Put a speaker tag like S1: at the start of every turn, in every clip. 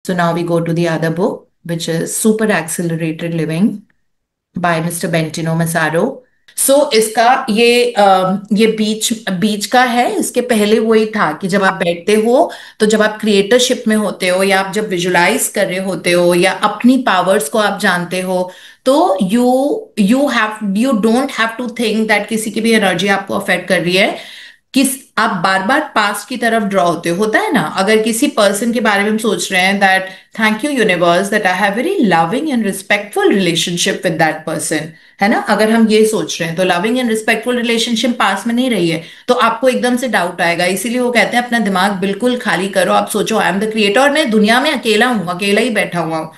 S1: So now we go to the other book, which is Super Accelerated Living by mister Bentinho Massaro. So इसका ये बीच बीच का है. इसके पहले वही था कि जब आप बैठते हो, तो जब आप क्रिएटरशिप में होते हो या आप जब विजुलाइज कर रहे होते हो या अपनी पावर्स को आप जानते हो, तो you don't have to think that किसी की भी एनर्जी आपको अफेक्ट कर रही है. किस आप बार बार पास्ट की तरफ ड्रॉ होते हो. होता है ना, अगर किसी पर्सन के बारे में हम सोच रहे हैं that thank you universe that I have very loving and respectful relationship with that person, है ना. अगर हम ये सोच रहे हैं तो लविंग एंड रिस्पेक्टफुल रिलेशनशिप पास में नहीं रही है, तो आपको एकदम से डाउट आएगा. इसीलिए वो कहते हैं अपना दिमाग बिल्कुल खाली करो. आप सोचो आई एम द क्रिएटर और मैं दुनिया में अकेला हूं, अकेला ही बैठा हुआ हूं,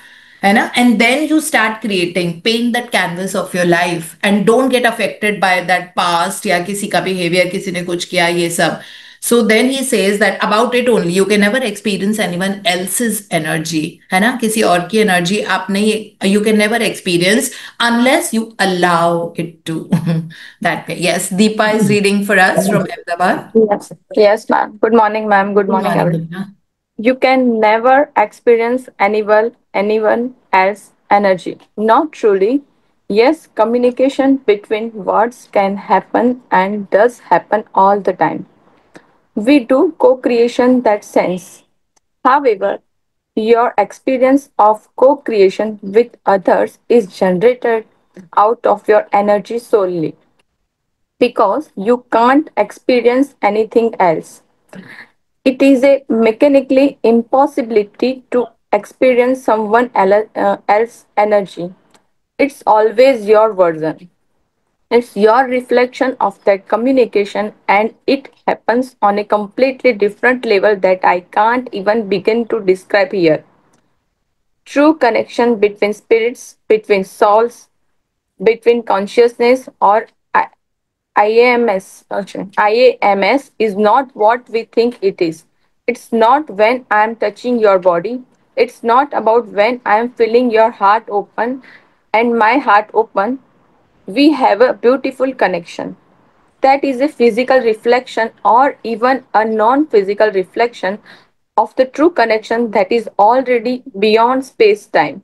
S1: है ना. And then you start creating, paint that canvas of your life and don't get affected by that past या किसी का बिहेवियर, किसी ने कुछ किया, ये सब. So then he says that about it only, you can never experience anyone else's energy, है ना. किसी और की एनर्जी आप नहीं, you can never experience unless you allow it to. That way. Yes, Deepa is reading for us from Ahmedabad.
S2: Yes, yes, ma'am. Good morning, ma'am. Good
S1: Good
S2: morning,
S1: morning,
S2: everyone.
S1: Deepa.
S2: You can never experience anyone else energy. Not truly. Yes, communication between words can happen and does happen all the time. We do co-creation that sense. However, your experience of co-creation with others is generated out of your energy solely because you can't experience anything else. It is a mechanically impossibility to experience else's energy. It's always your version. It's your reflection of that communication, and it happens on a completely different level that I can't even begin to describe here. True connection between spirits, between souls, between consciousness, or IAMS. Okay. IAMS is not what we think it is. It's not when I am touching your body. It's not about when I am feeling your heart open and my heart open. We have a beautiful connection. That is a physical reflection or even a non physical reflection of the true connection that is already beyond space time.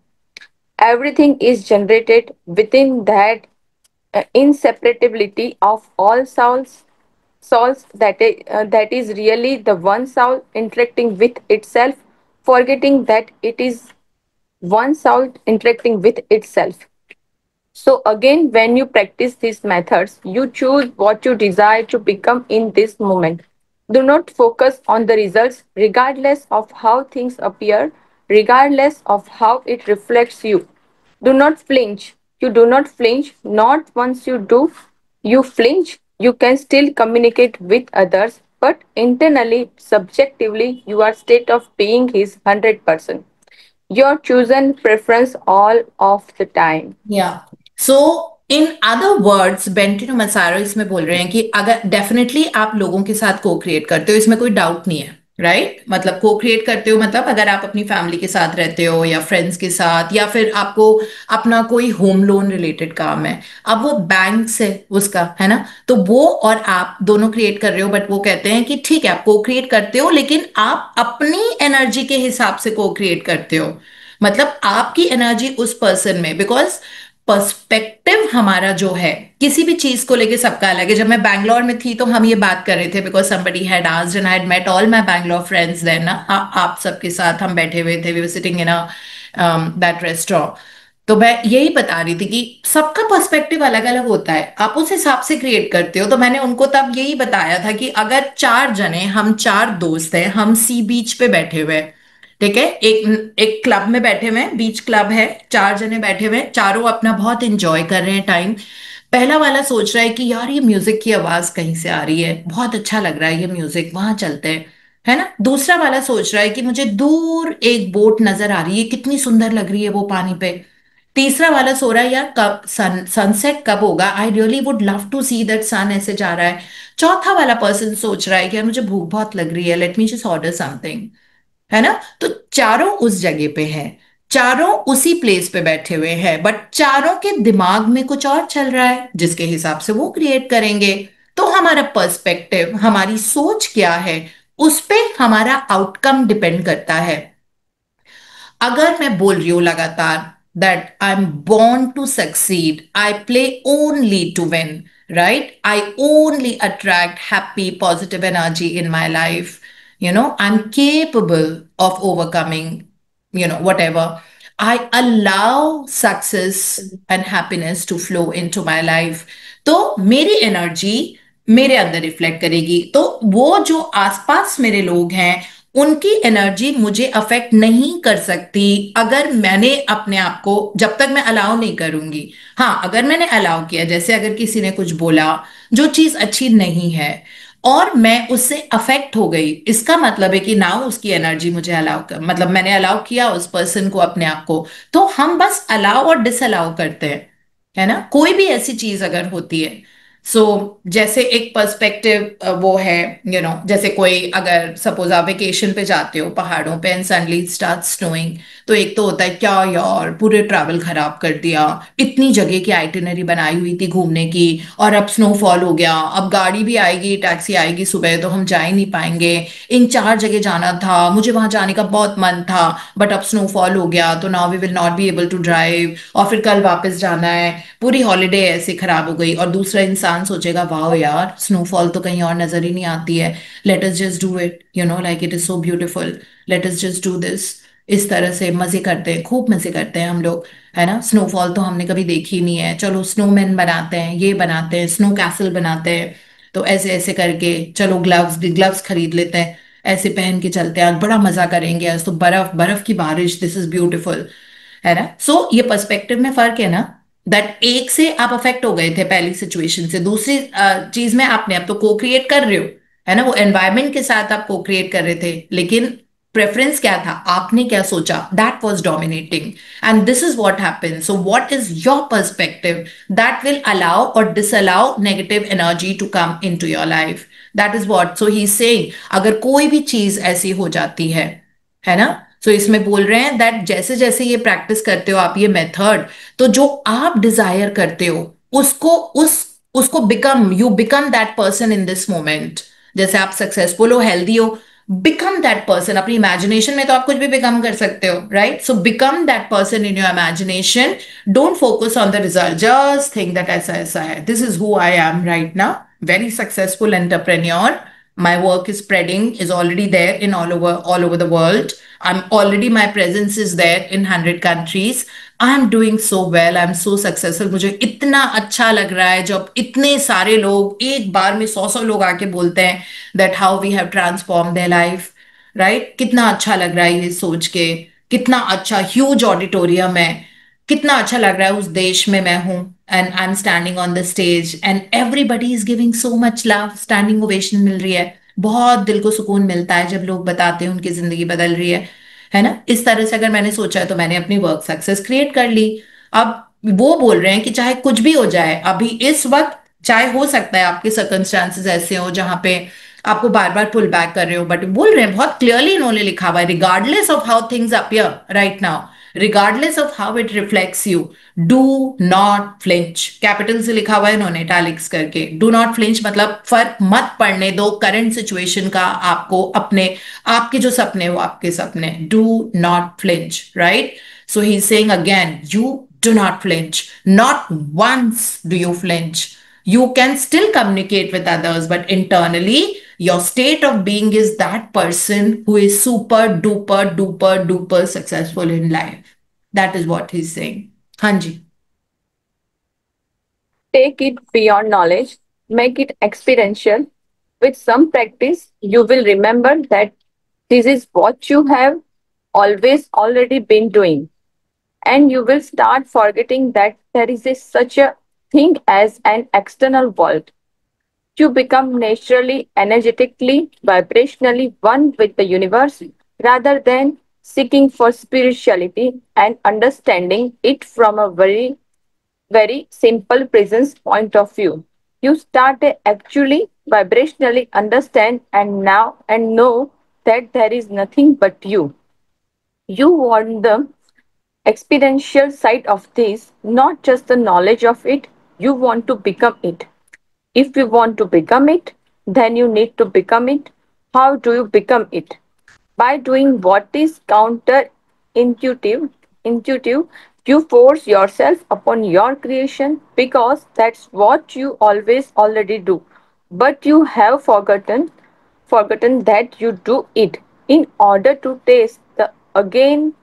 S2: Everything is generated within that inseparability of all souls that is really the one soul interacting with itself, forgetting that it is one soul interacting with itself. So again, when you practice these methods, you choose what you desire to become in this moment. Do not focus on the results, regardless of how things appear, regardless of how it reflects you. Do not flinch. You do not flinch. Not once you do, you flinch. You can still communicate with others, but internally, subjectively, your state of being is 100%. Your chosen preference all of the time.
S1: या सो in other words बेंटिनो मसारो इसमें बोल रहे हैं कि अगर definitely आप लोगों के साथ को क्रिएट करते हो, इसमें कोई डाउट नहीं है, राइट. मतलब को क्रिएट करते हो मतलब अगर आप अपनी फैमिली के साथ रहते हो या फ्रेंड्स के साथ, या फिर आपको अपना कोई होम लोन रिलेटेड काम है, अब वो बैंक से उसका है ना, तो वो और आप दोनों क्रिएट कर रहे हो. बट वो कहते हैं कि ठीक है आप को क्रिएट करते हो, लेकिन आप अपनी एनर्जी के हिसाब से को क्रिएट करते हो. मतलब आपकी एनर्जी उस पर्सन में, बिकॉज पर्सपेक्टिव हमारा जो है किसी भी चीज को लेके सबका अलग है. जब मैं बैंगलोर में थी तो हम ये बात कर रहे थे, because somebody had asked and I had met all my Bangalore friends then ना, आप सबके साथ हम बैठे हुए थे, we were sitting in a that restaurant. तो मैं यही बता रही थी कि सबका पर्सपेक्टिव अलग अलग होता है, आप उस हिसाब से क्रिएट करते हो. तो मैंने उनको तब यही बताया था कि अगर चार जने, हम चार दोस्त हैं, हम सी बीच पे बैठे हुए हैं, ठीक है, एक एक क्लब में बैठे हुए हैं, बीच क्लब है, चार जने बैठे हुए हैं, चारों अपना बहुत इंजॉय कर रहे हैं टाइम. पहला वाला सोच रहा है कि यार ये म्यूजिक की आवाज कहीं से आ रही है, बहुत अच्छा लग रहा है ये म्यूजिक, वहां चलते हैं, है ना. दूसरा वाला सोच रहा है कि मुझे दूर एक बोट नजर आ रही है, कितनी सुंदर लग रही है वो पानी पे. तीसरा वाला सो रहा है यार कब सनसेट कब होगा, I really would love to see that sun ऐसे जा रहा है. चौथा वाला पर्सन सोच रहा है कि यार मुझे भूख बहुत लग रही है, let me just order something, है ना. तो चारों उस जगह पे हैं, चारों उसी प्लेस पे बैठे हुए हैं, बट चारों के दिमाग में कुछ और चल रहा है जिसके हिसाब से वो क्रिएट करेंगे. तो हमारा पर्सपेक्टिव, हमारी सोच क्या है, उस पे हमारा आउटकम डिपेंड करता है. अगर मैं बोल रही हूँ लगातार that I am born to succeed, I play only to win, right, I only attract happy positive energy in my life, I'm capable of overcoming, whatever. I allow success and happiness to flow into my life. तो मेरी energy मेरे अंदर reflect करेगी, तो वो जो आसपास मेरे लोग हैं उनकी एनर्जी मुझे अफेक्ट नहीं कर सकती अगर मैंने अपने आप को, जब तक मैं अलाउ नहीं करूंगी। हाँ, अगर मैंने अलाउ किया, जैसे अगर किसी ने कुछ बोला जो चीज अच्छी नहीं है और मैं उससे अफेक्ट हो गई, इसका मतलब है कि ना उसकी एनर्जी मुझे अलाउ कर, मतलब मैंने अलाउ किया उस पर्सन को, अपने आप को। तो हम बस अलाउ और डिसअलाउ करते हैं, है ना, कोई भी ऐसी चीज अगर होती है। सो जैसे एक पर्सपेक्टिव वो है, जैसे कोई अगर सपोज आप वेकेशन पे जाते हो पहाड़ों पे एंड सडनली स्टार्ट स्नोइंग, तो एक तो होता है क्या यार पूरे ट्रैवल खराब कर दिया, इतनी जगह की आइटिनरी बनाई हुई थी घूमने की और अब स्नोफॉल हो गया, अब गाड़ी भी आएगी टैक्सी आएगी सुबह तो हम जा ही नहीं पाएंगे, इन 4 जगह जाना था, मुझे वहां जाने का बहुत मन था, बट अब स्नोफॉल हो गया तो now we will not be able to drive, और फिर कल वापस जाना है, पूरी हॉलीडे ऐसे खराब हो गई। और दूसरा इंसान सोचेगा वाह यार स्नोफॉल तो कहीं और नजर ही नहीं आती है, late us just do it, like it is so beautiful, late us just do this. इस तरह से मजे करते हैं, खूब मजे करते हैं हम लोग, है ना। स्नोफॉल तो हमने कभी देखी ही नहीं है, चलो स्नोमैन बनाते हैं, ये बनाते हैं, स्नो कैसल बनाते हैं, तो ऐसे ऐसे करके चलो ग्लव्स ग्लव्स खरीद लेते हैं, ऐसे पहन के चलते हैं, आज बड़ा मजा करेंगे, आज तो बर्फ बर्फ की बारिश, दिस इज ब्यूटिफुल, है ना। सो ये पर्सपेक्टिव में फर्क है ना, दैट एक से आप अफेक्ट हो गए थे पहली सिचुएशन से, दूसरी चीज में आपने अब तो को क्रिएट कर रहे हो, है ना, वो एनवायरमेंट के साथ आप को क्रिएट कर रहे थे, लेकिन प्रेफरेंस क्या था, आपने क्या सोचा, that was dominating, and this is what happens. So what is your perspective, that will allow और disallow negative energy to come into your life, that is what. So he is saying अगर कोई भी चीज ऐसी हो जाती है ना, सो इसमें बोल रहे हैं दैट जैसे जैसे ये प्रैक्टिस करते हो आप ये मेथड, तो जो आप डिजायर करते हो उसको उसको become, you become that person in this moment. जैसे आप सक्सेसफुल हो, हेल्दी हो, बिकम दैट पर्सन। अपनी इमेजिनेशन में तो आप कुछ भी बिकम कर सकते हो, right. So become that person in your imagination, don't focus on the result, just think that ऐसा ऐसा है, this is who I am right now, very successful entrepreneur, my work is spreading, is already there in all over the world, I'm already, my presence is there in 100 countries, I am doing so well, I am so successful। मुझे इतना अच्छा लग रहा है जब इतने सारे लोग एक बार में 100 लोग आके बोलते हैं that how we have transformed their life, right. कितना अच्छा लग रहा है ये सोच के, कितना अच्छा ह्यूज ऑडिटोरियम है, कितना अच्छा लग रहा है उस देश में मैं हूं, and I am standing on the stage and everybody is giving so much love, standing ovation मिल रही है, बहुत दिल को सुकून मिलता है जब लोग बताते हैं उनकी जिंदगी बदल रही है ना। इस तरह से अगर मैंने सोचा है तो मैंने अपनी वर्क सक्सेस क्रिएट कर ली। अब वो बोल रहे हैं कि चाहे कुछ भी हो जाए अभी इस वक्त, चाहे हो सकता है आपके सर्कमस्टांसेस ऐसे हो जहां पे आपको बार बार पुल बैक कर रहे हो, बट बोल रहे हैं बहुत क्लियरली, इन्होंने लिखा हुआ है regardless of how things appear right now, regardless of how it reflects you, do not flinch, capital से लिखा हुआ है इन्होंने इटैलिक्स करके, do not flinch मतलब फर्क मत पड़ने दो करंट सिचुएशन का, आपको अपने, आपके जो सपने हो आपके सपने, do not flinch, right? So he's saying again, you do not flinch, not once do you flinch, you can still communicate with others, but internally your state of being is that person who is super duper duper duper successful in life. That is what he's saying. Hanji.
S2: Take it beyond knowledge, make it experiential. With some practice, you will remember that this is what you have always already been doing. And you will start forgetting that there is such a thing as an external world. You become naturally, energetically, vibrationally one with the universe rather than seeking for spirituality and understanding it from a very simple presence point of view. You start to actually vibrationally understand and now and know that there is nothing but you. You want the experiential side of this, not just the knowledge of it. You want to become it. If you want to become it, then you need to become it. How do you become it? By doing what is counterintuitive. intuitive, intuitive. You force yourself upon your creation because that's what you always already do. But you have forgotten that you do it in order to taste the again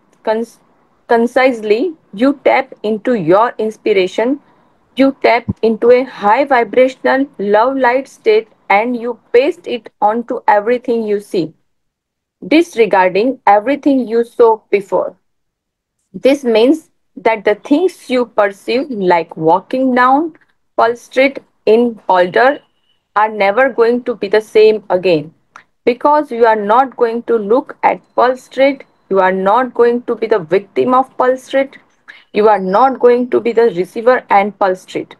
S2: concisely. You tap into your inspiration, you tap into a high vibrational love light state, and you paste it onto everything you see, disregarding everything you saw before. This means that the things you perceive, like walking down Pearl Street in Boulder, are never going to be the same again. Because you are not going to look at Pearl Street, you are not going to be the victim of Pearl Street, you are not going to be the receiver and Pearl Street.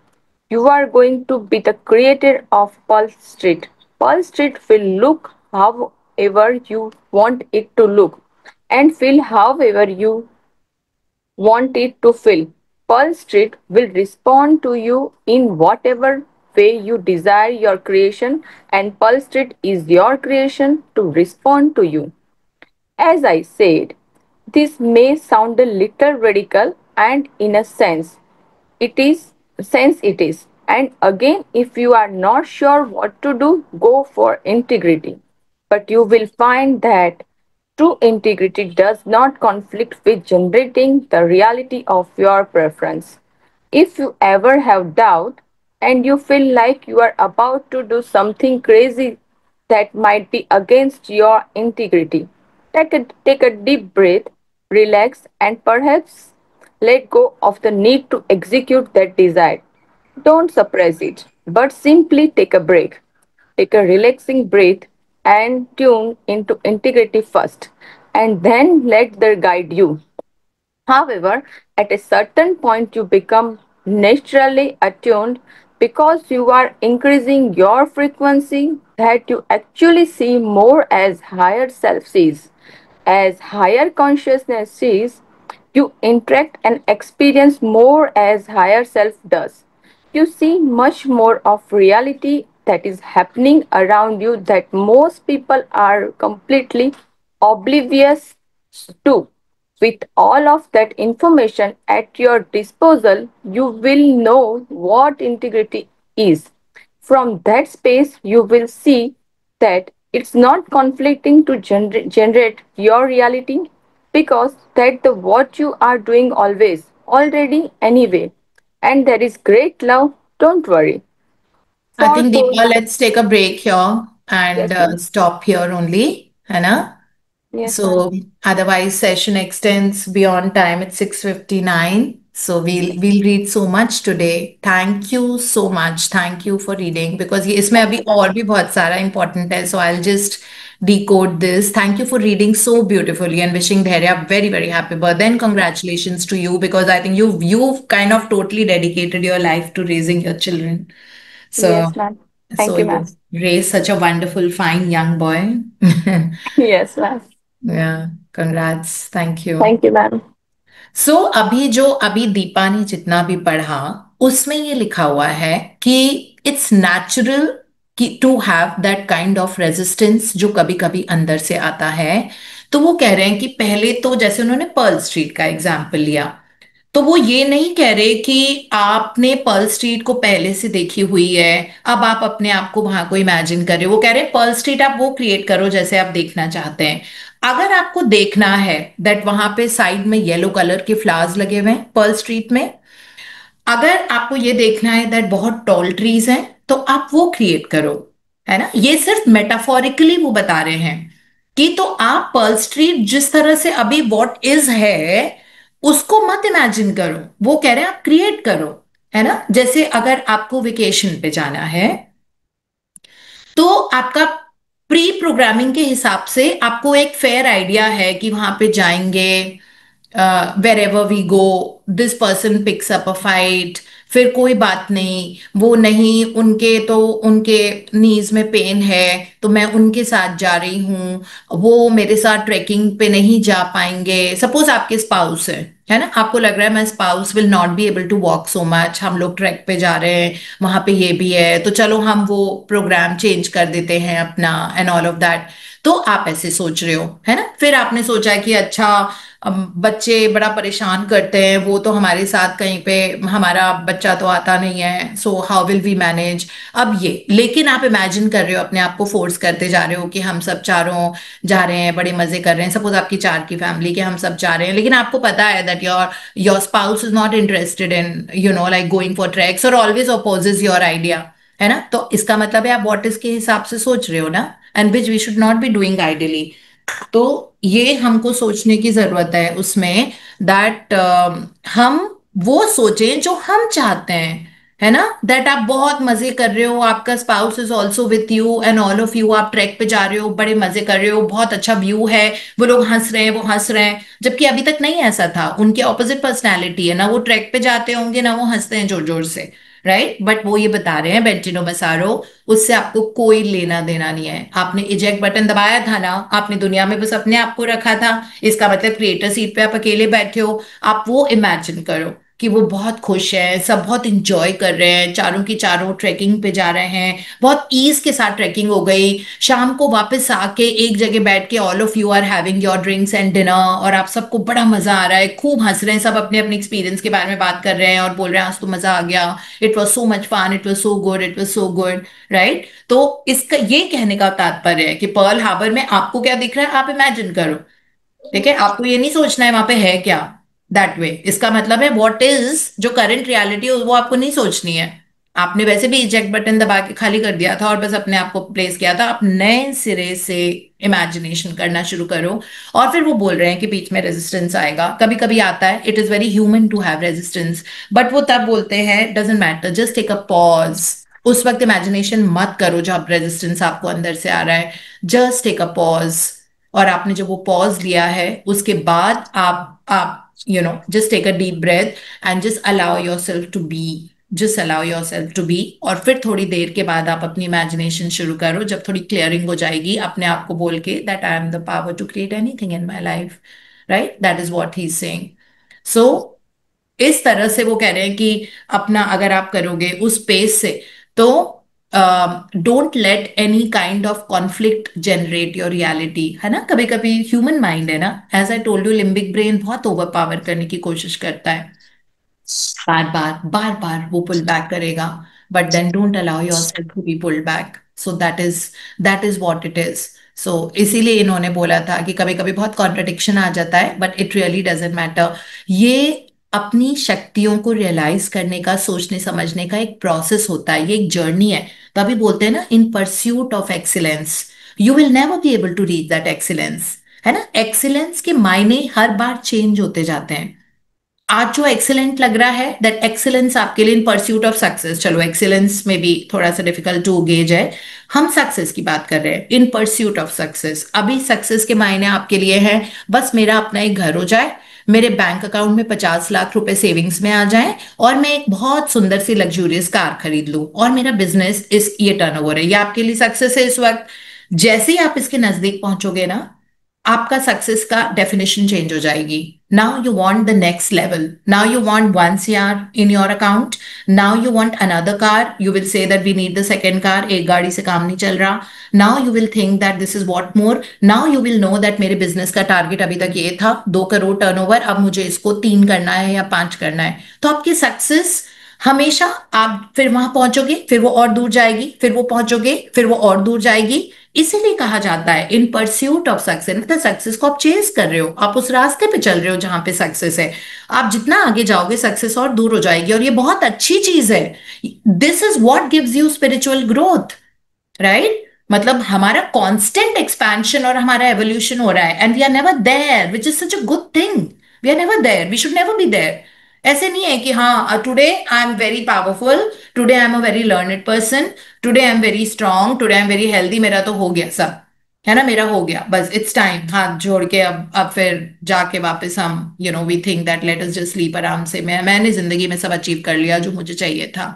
S2: You are going to be the creator of Pearl Street. Pearl Street will look however you want it to look and feel however you want it to feel. Pearl Street will respond to you in whatever way you desire your creation, and Pearl Street is your creation to respond to you. As I said, this may sound a little radical, and in a sense it is. And again, if you are not sure what to do, go for integrity. But you will find that true integrity does not conflict with generating the reality of your preference. If you ever have doubt and you feel like you are about to do something crazy that might be against your integrity, take a deep breath, relax, and perhaps let go of the need to execute that desire. Don't suppress it, but simply take a break. Take a relaxing breath and tune into integrity first, and then let that guide you. However, at a certain point, you become naturally attuned because you are increasing your frequency that you actually see more as higher self sees. As higher consciousness sees, you interact and experience more as higher self does. You see much more of reality that is happening around you that most people are completely oblivious to. With all of that information at your disposal, you will know what integrity is. From that space, you will see that it's not conflicting to generate your reality because that the what you are doing always already anyway, and there is great love. Don't worry.
S1: I
S2: For
S1: think
S2: those,
S1: Deepa, let's take a break here and
S2: yes, ma'am.
S1: stop here only, है ना?
S2: Yes, ma'am.
S1: So otherwise session extends beyond time. It's 6:59. So we'll read so much today. Thank you so much. Thank you for reading because ये इसमें
S2: Thank
S1: अभी
S2: you, ma'am.
S1: और भी बहुत सारा important है. So I'll just decode this. Thank you for reading so beautifully and wishing Dhairya very, very happy birthday and congratulations to you because I think you've kind of totally dedicated your life to raising your children. So
S2: Yes, ma'am.
S1: so
S2: Thank you, ma'am.
S1: you've raised such a wonderful, fine young boy.
S2: Yes, ma'am.
S1: Yeah, congrats. Thank you.
S2: Thank you, ma'am.
S1: सो अभी दीपा ने जितना भी पढ़ा उसमें ये लिखा हुआ है कि इट्स नेचुरल कि to have that kind of resistance जो कभी कभी अंदर से आता है तो वो कह रहे हैं कि पहले तो जैसे उन्होंने पर्ल स्ट्रीट का एग्जाम्पल लिया तो वो ये नहीं कह रहे कि आपने पर्ल स्ट्रीट को पहले से देखी हुई है अब आप अपने आप को वहां को इमेजिन कर रहे हो वो कह रहे हैं पर्ल स्ट्रीट आप वो क्रिएट करो जैसे आप देखना चाहते हैं अगर आपको देखना है दैट वहां पे साइड में येलो कलर के फ्लावर्स लगे हुए हैं पर्ल स्ट्रीट में अगर आपको ये देखना है दैट बहुत टॉल ट्रीज हैं तो आप वो क्रिएट करो है ना ये सिर्फ मेटाफोरिकली वो बता रहे हैं कि तो आप पर्ल स्ट्रीट जिस तरह से अभी व्हाट इज है उसको मत इमेजिन करो वो कह रहे हैं आप क्रिएट करो है ना जैसे अगर आपको वेकेशन पे जाना है तो आपका प्री प्रोग्रामिंग के हिसाब से आपको एक फेयर आइडिया है कि वहां पे जाएंगे wherever we go this person picks up a fight फिर कोई बात नहीं वो नहीं उनके तो उनके नीज में पेन है तो मैं उनके साथ जा रही हूँ वो मेरे साथ ट्रैकिंग पे नहीं जा पाएंगे सपोज आपके स्पाउस है ना आपको लग रहा है मैं spouse will not be able to walk so much हम लोग ट्रैक पे जा रहे हैं वहां पे ये भी है तो चलो हम वो प्रोग्राम चेंज कर देते हैं अपना एंड ऑल ऑफ दैट तो आप ऐसे सोच रहे हो, है ना। फिर आपने सोचा कि अच्छा, बच्चे बड़ा परेशान करते हैं, वो तो हमारे साथ कहीं पे, हमारा बच्चा तो आता नहीं है, so how will we manage. अब ये, लेकिन आप इमेजिन कर रहे हो, अपने आप को फोर्स करते जा रहे हो कि हम सब चारों जा रहे हैं, बड़े मजे कर रहे हैं। सपोज आपकी चार की फैमिली के हम सब जा रहे हैं, लेकिन आपको पता है that your spouse is not interested in like going for tracks और ऑलवेज अपोजेस योर आइडिया, है ना। तो इसका मतलब है आप वॉट इज के हिसाब से सोच रहे हो ना, and which we should not be doing ideally. तो ये हमको सोचने की जरूरत है उसमें, दैट हम वो सोचें जो हम चाहते हैं, है ना। दैट आप बहुत मजे कर रहे हो, आपका spouse is also with you and all of you, आप ट्रैक पे जा रहे हो, बड़े मजे कर रहे हो, बहुत अच्छा व्यू है, वो लोग हंस रहे हैं, वो हंस रहे हैं। जबकि अभी तक नहीं ऐसा था, उनके ऑपोजिट पर्सनैलिटी है ना, वो ट्रैक पे जाते होंगे ना, वो हंसते हैं जोर जोर से, राइट। बट वो ये बता रहे हैं बेंटिनो मसारो, उससे आपको कोई लेना देना नहीं है। आपने इजेक्ट बटन दबाया था ना, आपने दुनिया में बस अपने आप को रखा था। इसका मतलब क्रिएटर सीट पे आप अकेले बैठे हो। आप वो इमेजिन करो कि वो बहुत खुश है, सब बहुत इंजॉय कर रहे हैं, चारों की चारों ट्रैकिंग पे जा रहे हैं, बहुत ईज के साथ ट्रैकिंग हो गई। शाम को वापस आके एक जगह बैठ के all of you are having your drinks and dinner, और आप सबको बड़ा मजा आ रहा है, खूब हंस रहे हैं, सब अपने अपने एक्सपीरियंस के बारे में बात कर रहे हैं और बोल रहे हैं आज तो मजा आ गया, it was so much fun, it was so good, it was so good, right. तो इसका ये कहने का तात्पर्य है कि पर्ल हार्बर में आपको क्या दिख रहा है, आप इमेजिन करो। ठीक है, आपको ये नहीं सोचना है वहां पे है क्या, दैट वे। इसका मतलब है व्हाट इज जो करंट रियलिटी है वो आपको नहीं सोचनी है। आपने वैसे भी इजेक्ट बटन दबा के खाली कर दिया था और बस अपने आप को प्लेस किया था। आप नए सिरे से इमेजिनेशन करना शुरू करो। और फिर वो बोल रहे हैं कि बीच में रेजिस्टेंस आएगा, कभी कभी आता है, it is very human to have resistance. But वो तब बोलते हैं doesn't matter, just take a pause. उस वक्त इमेजिनेशन मत करो जब रेजिस्टेंस आपको अंदर से आ रहा है, जस्ट टेक अ पॉज। और आपने जब वो पॉज लिया है उसके बाद आप just take a deep breath and just allow yourself to be, just allow yourself to be. और फिर थोड़ी देर के बाद आप अपनी इमेजिनेशन शुरू करो, जब थोड़ी क्लियरिंग हो जाएगी, अपने आप को बोल के that I am the power to create anything in my life, right. That is what he is saying. So इस तरह से वो कह रहे हैं कि अपना अगर आप करोगे उस पेस से, तो don't let any kind of conflict generate your reality, है ना। कभी कभी ह्यूमन माइंड है ना, as I told you, limbic brain बहुत ओवर पावर करने की कोशिश करता है, बार बार बार बार वो पुल बैक करेगा। But then don't allow yourself to be pulled back. So that is what it is. So इसीलिए इन्होंने बोला था कि कभी कभी बहुत कॉन्ट्रडिक्शन आ जाता है, but it really doesn't matter. ये अपनी शक्तियों को रियलाइज करने का, सोचने समझने का एक प्रोसेस होता है, ये एक जर्नी है। तो अभी बोलते हैं ना, in pursuit of excellence you will never be able to reach that excellence, है ना। एक्सीलेंस के मायने हर बार चेंज होते जाते हैं। आज जो एक्सीलेंट लग रहा है, दैट एक्सीलेंस आपके लिए इन परस्यूट ऑफ सक्सेस, चलो एक्सीलेंस में भी थोड़ा सा डिफिकल्ट टू गेज है, हम सक्सेस की बात कर रहे हैं, इन परस्यूट ऑफ सक्सेस। अभी सक्सेस के मायने आपके लिए है बस मेरा अपना एक घर हो जाए, मेरे बैंक अकाउंट में 50 लाख रुपए सेविंग्स में आ जाए, और मैं एक बहुत सुंदर सी लग्जूरियस कार खरीद लूं, और मेरा बिजनेस इस ये टर्नओवर है, ये आपके लिए सक्सेस है इस वक्त। जैसे ही आप इसके नजदीक पहुंचोगे ना, आपका सक्सेस का डेफिनेशन चेंज हो जाएगी। Now you want the next level, now you want 1 CR in your account, now you want another car, you will say that we need the second car, एक गाड़ी से काम नहीं चल रहा। Now you will think that this is what more, now you will know that मेरे business का target अभी तक ये था 2 करोड़ टर्नओवर, अब मुझे इसको 3 करना है या 5 करना है। तो आपकी सक्सेस हमेशा, आप फिर वहां पहुंचोगे, फिर वो और दूर जाएगी, फिर वो पहुंचोगे, फिर वो और दूर जाएगी। इसीलिए कहा जाता है इन परस्यूट ऑफ सक्सेस, मतलब सक्सेस को आप चेस कर रहे हो, आप उस रास्ते पे चल रहे हो जहां पे सक्सेस है। आप जितना आगे जाओगे सक्सेस और दूर हो जाएगी, और ये बहुत अच्छी चीज है। This is what gives you spiritual growth, right. मतलब हमारा कांस्टेंट एक्सपेंशन और हमारा एवोल्यूशन हो रहा है, and we are never there, which is such a good thing. We are never there, we should never be there. ऐसे नहीं है कि हाँ today I am very powerful, today I am a very learned person, today I am very strong, today I am very healthy, मेरा तो हो गया सब, है ना, मेरा हो गया बस, इट्स टाइम हाथ जोड़ के अब फिर जाके वापस हम we think that let us just sleep आराम से, मैंने जिंदगी में सब अचीव कर लिया जो मुझे चाहिए था,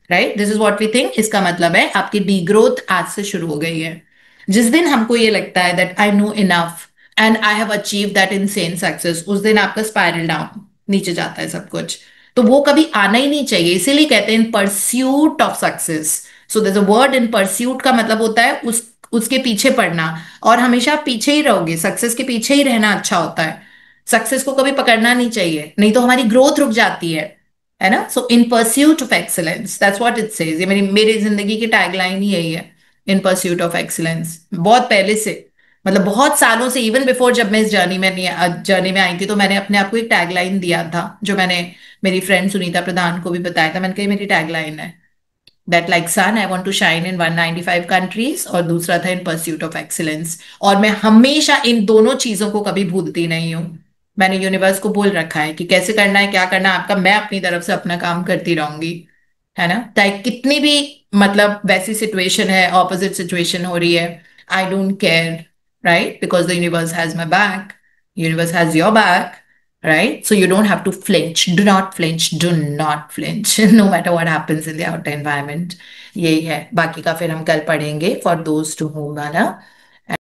S1: right. This is what we think. इसका मतलब है आपकी डीग्रोथ आज से शुरू हो गई है। जिस दिन हमको ये लगता है that I know enough and I have achieve that insane success, उस दिन आपका स्पाइरल डाउन, नीचे जाता है सब कुछ। तो वो कभी आना ही नहीं चाहिए, इसीलिए कहते हैं in pursuit of success. So there is a word in pursuit, का मतलब होता है उसके पीछे पड़ना, और हमेशा आप पीछे ही रहोगे, सक्सेस के पीछे ही रहना अच्छा होता है। सक्सेस को कभी पकड़ना नहीं चाहिए, नहीं तो हमारी ग्रोथ रुक जाती है ना। So in pursuit of excellence, that's what it says. ये मेरी मेरी जिंदगी की टैगलाइन ही यही है, इन परस्यूट ऑफ एक्सीलेंस। बहुत पहले से, मतलब बहुत सालों से, इवन बिफोर जब मैं इस जर्नी में आई थी, तो मैंने अपने आप को एक टैगलाइन दिया था, जो मैंने मेरी फ्रेंड सुनीता प्रधान को भी बताया था। मैंने कही मेरी टैगलाइन है that like sun I want to shine in 195 countries, और दूसरा था इन परस्यूट ऑफ एक्सीलेंस। और मैं हमेशा इन दोनों चीजों को कभी भूलती नहीं हूँ। मैंने यूनिवर्स को बोल रखा है कि कैसे करना है, क्या करना है आपका, मैं अपनी तरफ से अपना काम करती रहूंगी, है ना। चाहे कितनी भी मतलब वैसी सिचुएशन है, ऑपोजिट सिचुएशन हो रही है, I don't care, right, because the universe has my back, universe has your back, right? So you don't have to flinch. Do not flinch. Do not flinch. No matter what happens in the outer environment. यही है, बाकी का फिर हम कल पढ़ेंगे, for those to whom वाला।